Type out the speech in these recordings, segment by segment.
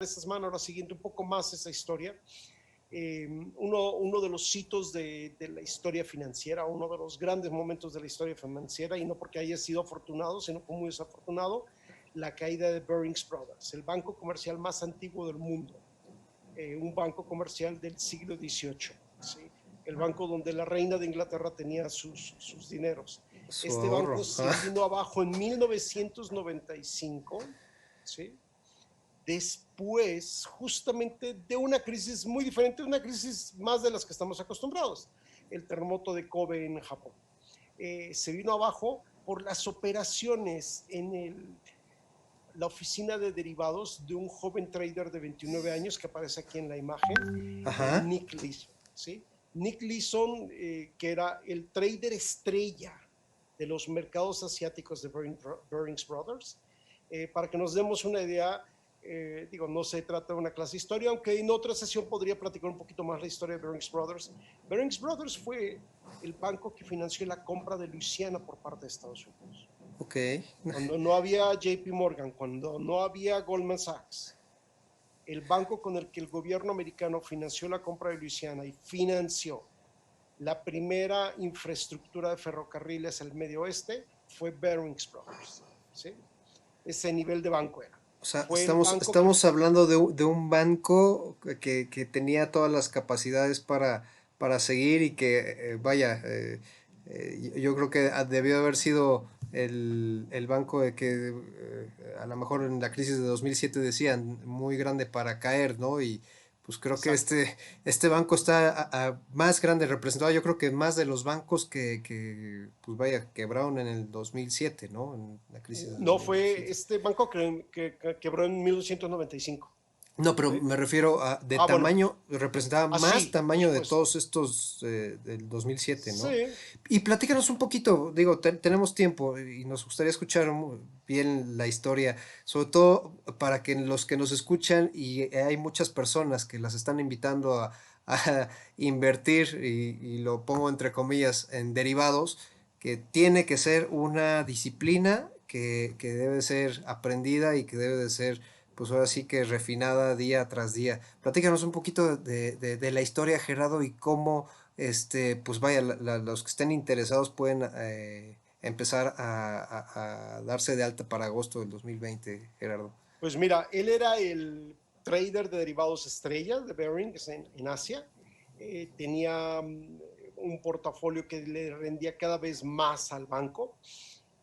esta semana, ahora siguiendo un poco más esa historia. Uno de los hitos de la historia financiera, uno de los grandes momentos de la historia financiera, y no porque haya sido afortunado, sino como muy desafortunado, la caída de Barings Brothers, el banco comercial más antiguo del mundo, un banco comercial del siglo XVIII, ¿sí? El banco donde la reina de Inglaterra tenía sus dineros. Su Este ahorro. banco se vino abajo en 1995, ¿sí? Después justamente de una crisis muy diferente, una crisis más de las que estamos acostumbrados, el terremoto de Kobe en Japón. Se vino abajo por las operaciones en la oficina de derivados de un joven trader de 29 años que aparece aquí en la imagen, Ajá. Nick Leeson, ¿sí? Nick Leeson, que era el trader estrella de los mercados asiáticos de Barings Brothers. Para que nos demos una idea, digo, no se trata de una clase de historia, aunque en otra sesión podría platicar un poquito más la historia de Barings Brothers. Barings Brothers fue el banco que financió la compra de Luisiana por parte de Estados Unidos. Ok. Cuando no había JP Morgan, cuando no había Goldman Sachs, el banco con el que el gobierno americano financió la compra de Luisiana y financió la primera infraestructura de ferrocarriles al medio oeste fue Barings Brothers, ¿sí? Ese nivel de banco era. O sea, Fue el estamos, banco que... estamos hablando de un banco que tenía todas las capacidades para seguir y que, vaya, yo creo que debió haber sido el banco de que a lo mejor en la crisis de 2007 decían muy grande para caer, ¿no? Y pues creo que Exacto. este banco está más grande representado, yo creo que más de los bancos pues vaya, quebraron en el 2007, ¿no? En la crisis del No fue 2007. este banco que quebró en 1995, No, pero ¿sí? me refiero a de Bueno, tamaño, representaba más así, por tamaño de supuesto. todos estos del 2007, ¿no? Sí, Y platícanos un poquito, digo, tenemos tiempo y nos gustaría escuchar bien la historia, sobre todo para que los que nos escuchan y hay muchas personas que las están invitando a invertir y lo pongo entre comillas en derivados, que tiene que ser una disciplina que debe ser aprendida y que debe de ser pues ahora sí que refinada día tras día. Platícanos un poquito de la historia, Gerardo, y cómo, pues vaya, los que estén interesados pueden empezar a darse de alta para agosto del 2020, Gerardo. pues mira, él era el trader de derivados estrella de Barings en Asia. Tenía un portafolio que le rendía cada vez más al banco.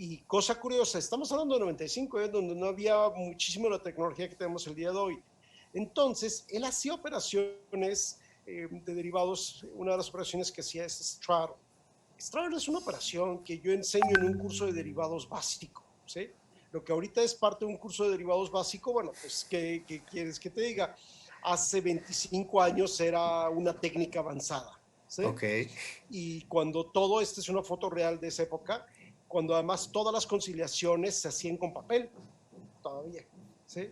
Y cosa curiosa, estamos hablando de 95, donde no había muchísimo la tecnología que tenemos el día de hoy. Entonces, él hacía operaciones de derivados. Una de las operaciones que hacía es straddle. Straddle es una operación que yo enseño en un curso de derivados básico, ¿sí? Lo que ahorita es parte de un curso de derivados básico, bueno, pues, ¿qué quieres que te diga? Hace 25 años era una técnica avanzada, ¿sí? Ok, Y cuando todo, esta es una foto real de esa época, cuando además todas las conciliaciones se hacían con papel, todavía, ¿sí?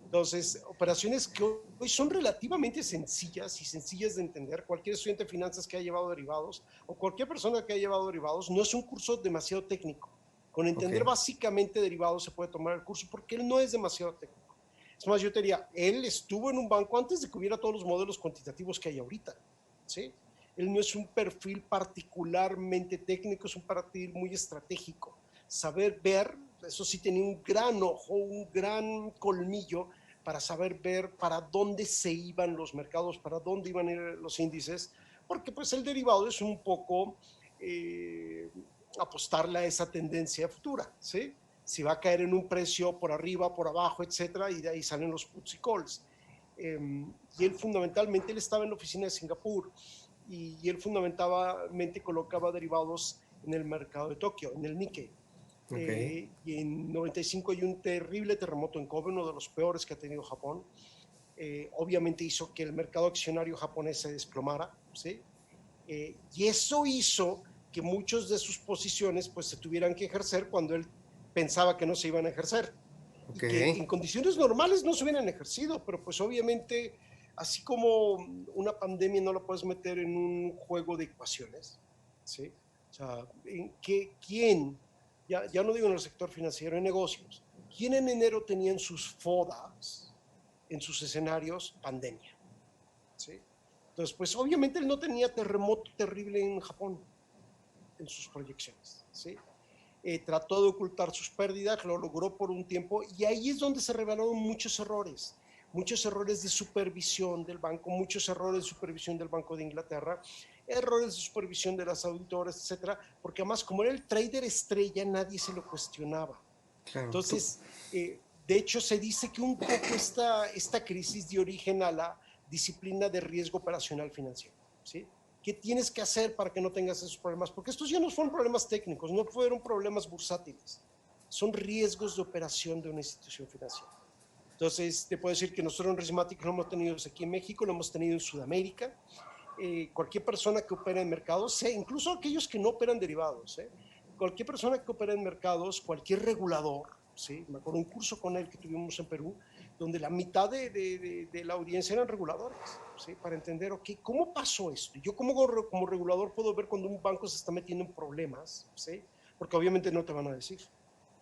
Entonces, operaciones que hoy son relativamente sencillas y sencillas de entender. Cualquier estudiante de finanzas que haya llevado derivados o cualquier persona que haya llevado derivados, no es un curso demasiado técnico. Con ok, entender básicamente derivados se puede tomar el curso porque él no es demasiado técnico. Es más, yo te diría, él estuvo en un banco antes de que hubiera todos los modelos cuantitativos que hay ahorita, ¿sí? Él no es un perfil particularmente técnico, es un perfil muy estratégico. Saber ver, eso sí tenía un gran ojo, un gran colmillo para saber ver para dónde se iban los mercados, para dónde iban a ir los índices, porque pues el derivado es un poco eh, apostarle a esa tendencia futura, ¿sí? Si va a caer en un precio por arriba, por abajo, etcétera, y de ahí salen los puts y calls. Y él fundamentalmente, él estaba en la oficina de Singapur y él fundamentalmente colocaba derivados en el mercado de Tokio, en el Nikkei. ok, Y en 95 hay un terrible terremoto en Kobe, uno de los peores que ha tenido Japón. Obviamente hizo que el mercado accionario japonés se desplomara, ¿sí? Y eso hizo que muchas de sus posiciones pues se tuvieran que ejercer cuando él pensaba que no se iban a ejercer y ok. que en condiciones normales no se hubieran ejercido, pero pues obviamente así como una pandemia no la puedes meter en un juego de ecuaciones, ¿sí? O sea, ¿quién, ya no digo en el sector financiero, en negocios, quién en enero tenían sus FODAs en sus escenarios pandemia. ¿Sí? Entonces, pues obviamente él no tenía terremoto terrible en Japón en sus proyecciones. ¿Sí? Trató de ocultar sus pérdidas, lo logró por un tiempo y ahí es donde se revelaron muchos errores de supervisión del banco, muchos errores de supervisión del Banco de Inglaterra, errores de supervisión de las auditoras, etcétera, porque además como era el trader estrella, nadie se lo cuestionaba. Claro. Entonces, de hecho, se dice que un poco esta crisis dio origen a la disciplina de riesgo operacional financiero, ¿sí? ¿Qué tienes que hacer para que no tengas esos problemas? Porque estos ya no fueron problemas técnicos, no fueron problemas bursátiles, son riesgos de operación de una institución financiera. Entonces, te puedo decir que nosotros en Rismatic lo hemos tenido aquí en México, lo hemos tenido en Sudamérica. Cualquier persona que opera en mercados, incluso aquellos que no operan derivados, cualquier persona que opera en mercados, cualquier regulador, ¿sí? Me acuerdo un curso con él que tuvimos en Perú, donde la mitad de la audiencia eran reguladores, ¿sí? Para entender, ok, ¿cómo pasó esto? Yo como regulador puedo ver cuando un banco se está metiendo en problemas, ¿sí? Porque obviamente no te van a decir.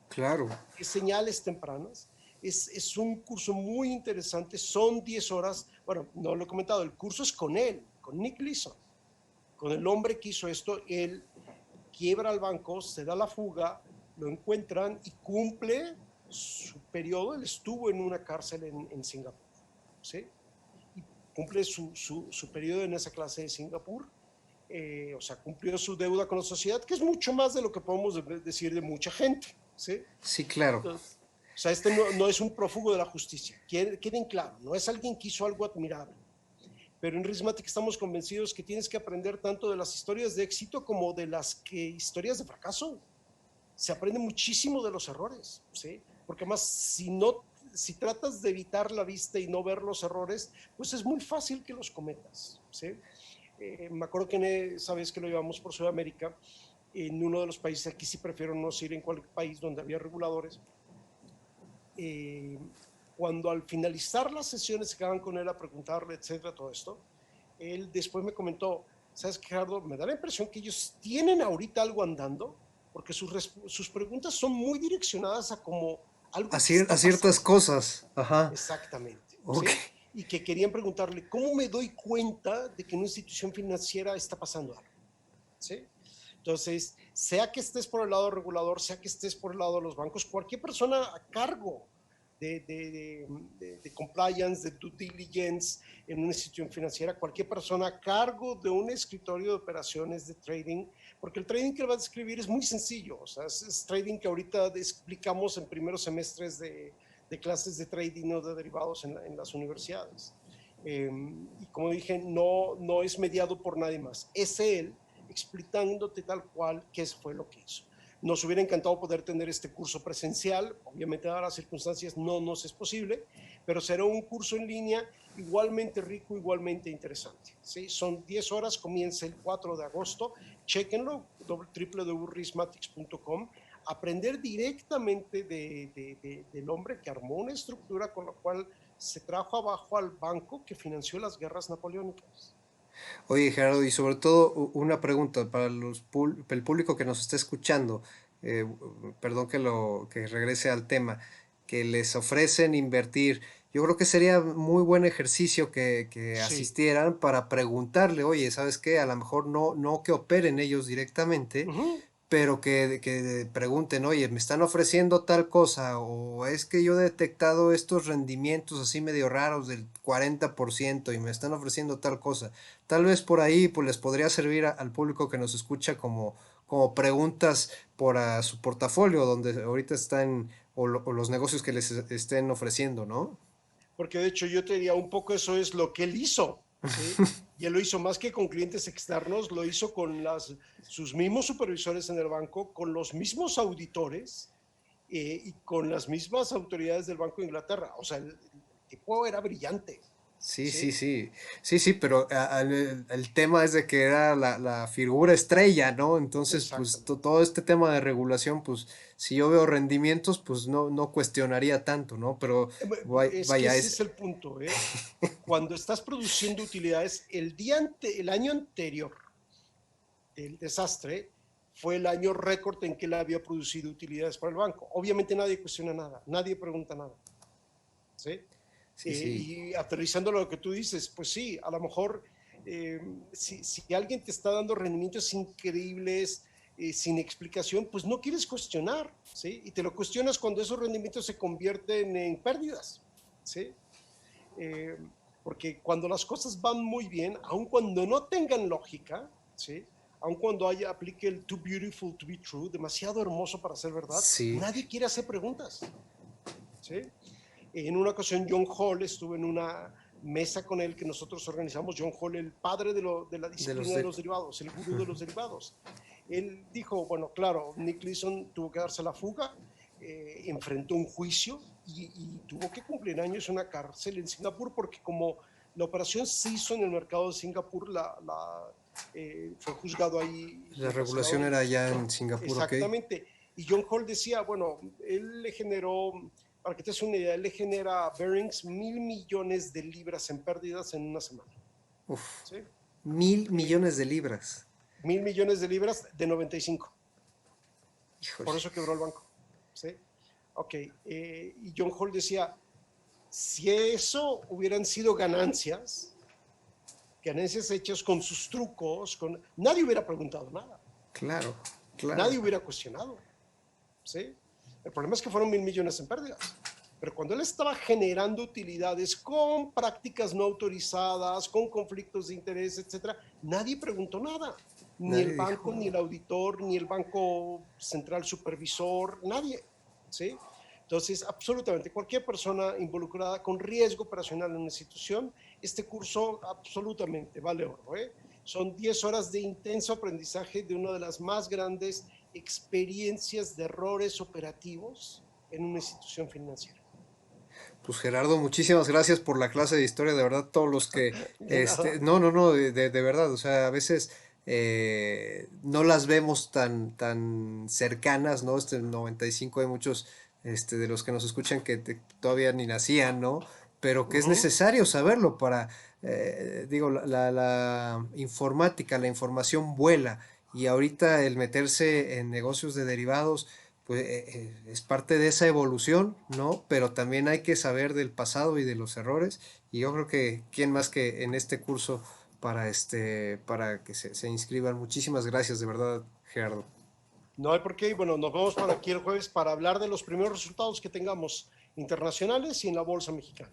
Claro. Señales tempranas. Es un curso muy interesante, son 10 horas, bueno, no lo he comentado, el curso es con él, con Nick Leeson, con el hombre que hizo esto. Él quiebra al banco, se da la fuga, lo encuentran y cumple su periodo. Él estuvo en una cárcel en Singapur, ¿sí? Y cumple su periodo en esa clase de Singapur. O sea, cumplió su deuda con la sociedad, que es mucho más de lo que podemos decir de mucha gente, ¿sí? Sí, claro. Entonces, o sea, no es un prófugo de la justicia, queden claro, no es alguien que hizo algo admirable. Pero en Rismatic estamos convencidos que tienes que aprender tanto de las historias de éxito como de las historias de fracaso. Se aprende muchísimo de los errores, ¿sí? Porque además, si tratas de evitar la vista y no ver los errores, pues es muy fácil que los cometas, ¿sí? Me acuerdo que sabes que lo llevamos por Sudamérica, en uno de los países, aquí sí prefiero no ir en cualquier país donde había reguladores. Cuando al finalizar las sesiones se quedaban con él a preguntarle, etcétera, todo esto, él después me comentó, ¿sabes, Gerardo? Me da la impresión que ellos tienen ahorita algo andando, porque sus preguntas son muy direccionadas a como algo que A está ciertas pasando. cosas. Ajá. Exactamente, Ok. ¿sí? Y que querían preguntarle, ¿cómo me doy cuenta de que en una institución financiera está pasando algo? ¿Sí? Entonces, sea que estés por el lado regulador, sea que estés por el lado de los bancos, cualquier persona a cargo de compliance, de due diligence en una institución financiera, cualquier persona a cargo de un escritorio de operaciones de trading, porque el trading que él va a describir es muy sencillo, o sea, es trading que ahorita explicamos en primeros semestres de clases de trading o de derivados en las universidades. Y como dije, no es mediado por nadie más, es él explicándote tal cual qué fue lo que hizo. Nos hubiera encantado poder tener este curso presencial, obviamente dadas las circunstancias no nos es posible, pero será un curso en línea igualmente rico, igualmente interesante. ¿Sí? Son 10 horas, comienza el 4 de agosto, chequenlo, www.rismatics.com, aprender directamente del hombre que armó una estructura con la cual se trajo abajo al banco que financió las guerras napoleónicas. Oye, Gerardo, y sobre todo una pregunta para el público que nos está escuchando, eh, perdón que regrese al tema, que les ofrecen invertir. Yo creo que sería muy buen ejercicio que Sí. asistieran para preguntarle, oye, ¿sabes qué? A lo mejor no que operen ellos directamente, Uh-huh. pero que pregunten, oye, me están ofreciendo tal cosa, o es que yo he detectado estos rendimientos así medio raros del 40% y me están ofreciendo tal cosa. Tal vez por ahí pues les podría servir al público que nos escucha como preguntas por su portafolio, donde ahorita están, o los negocios que les estén ofreciendo, ¿no? Porque de hecho yo te diría un poco eso es lo que él hizo, ¿sí? Y él lo hizo más que con clientes externos, lo hizo con sus mismos supervisores en el banco, con los mismos auditores y con las mismas autoridades del Banco de Inglaterra. O sea, el tipo era brillante, Sí, sí, ¿sí? sí. Sí, sí, pero el tema es de que era la figura estrella, ¿no? Entonces, pues Exactamente. todo este tema de regulación, pues si yo veo rendimientos, pues no cuestionaría tanto, ¿no? Pero Es que vaya, ese es el punto, ¿eh? Cuando estás produciendo utilidades, el año anterior del desastre fue el año récord en que él había producido utilidades para el banco. Obviamente nadie cuestiona nada, nadie pregunta nada. ¿Sí? sí, sí. Y aterrizando lo que tú dices, pues sí, a lo mejor si alguien te está dando rendimientos increíbles sin explicación, pues no quieres cuestionar, ¿sí? Y te lo cuestionas cuando esos rendimientos se convierten en pérdidas, ¿sí? Eh, Porque cuando las cosas van muy bien, aun cuando no tengan lógica, ¿sí? Aun cuando aplique el too beautiful to be true, demasiado hermoso para ser verdad, Sí, nadie quiere hacer preguntas, ¿sí? En una ocasión John Hall, estuve en una mesa con él que nosotros organizamos, John Hall, el padre de la de los disciplina de de... los derivados, el gurú de los derivados. Él dijo, bueno, claro, Nick Leeson tuvo que darse la fuga, enfrentó un juicio y tuvo que cumplir años en una cárcel en Singapur porque como la operación se hizo en el mercado de Singapur, fue juzgado ahí y La encarcelado regulación ahí. era allá en Singapur, ¿ok? Exactamente. Y John Hall decía, bueno, él le generó, para que te des una idea, él le genera a Bearings 1.000 millones de libras en pérdidas en una semana. Uf, ¿Sí? mil Eh, millones de libras. 1.000 millones de libras de 95. Híjole, Por eso quebró el banco. ¿Sí? Ok. Y John Hall decía, si eso hubieran sido ganancias hechas con sus trucos, nadie hubiera preguntado nada. claro, claro. Nadie hubiera cuestionado. ¿Sí? El problema es que fueron 1.000 millones en pérdidas. Pero cuando él estaba generando utilidades con prácticas no autorizadas, con conflictos de interés, etcétera, nadie preguntó nada. Ni el Nadie dijo banco, ni el nada. auditor, ni el banco central supervisor, nadie. ¿Sí? Entonces, absolutamente cualquier persona involucrada con riesgo operacional en una institución, este curso absolutamente vale oro. Son 10 horas de intenso aprendizaje de una de las más grandes experiencias de errores operativos en una institución financiera. Pues Gerardo, muchísimas gracias por la clase de historia, de verdad, todos los que, De nada. no, no, no, de verdad, o sea, a veces no las vemos tan cercanas, ¿no? 95 hay muchos, de los que nos escuchan que todavía ni nacían, ¿no? Pero que es Ujú. necesario saberlo para, digo, la informática, la información vuela, y ahorita el meterse en negocios de derivados, pues es parte de esa evolución, ¿no? Pero también hay que saber del pasado y de los errores, y yo creo que quién más que en este curso para que se inscriban. Muchísimas gracias, de verdad, Gerardo. No hay por qué. Bueno, nos vemos para aquí el jueves para hablar de los primeros resultados que tengamos internacionales y en la bolsa mexicana.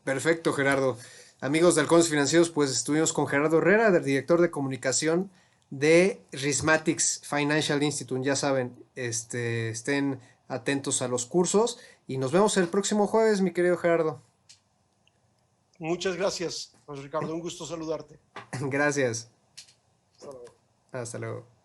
Perfecto, Gerardo. Amigos de Halcones Financieros, pues estuvimos con Gerardo Herrera, del director de comunicación de Rismatics Financial Institute. Ya saben, estén atentos a los cursos y nos vemos el próximo jueves, mi querido Gerardo. Muchas gracias, José Ricardo. Un gusto saludarte. Gracias. Hasta luego. Hasta luego.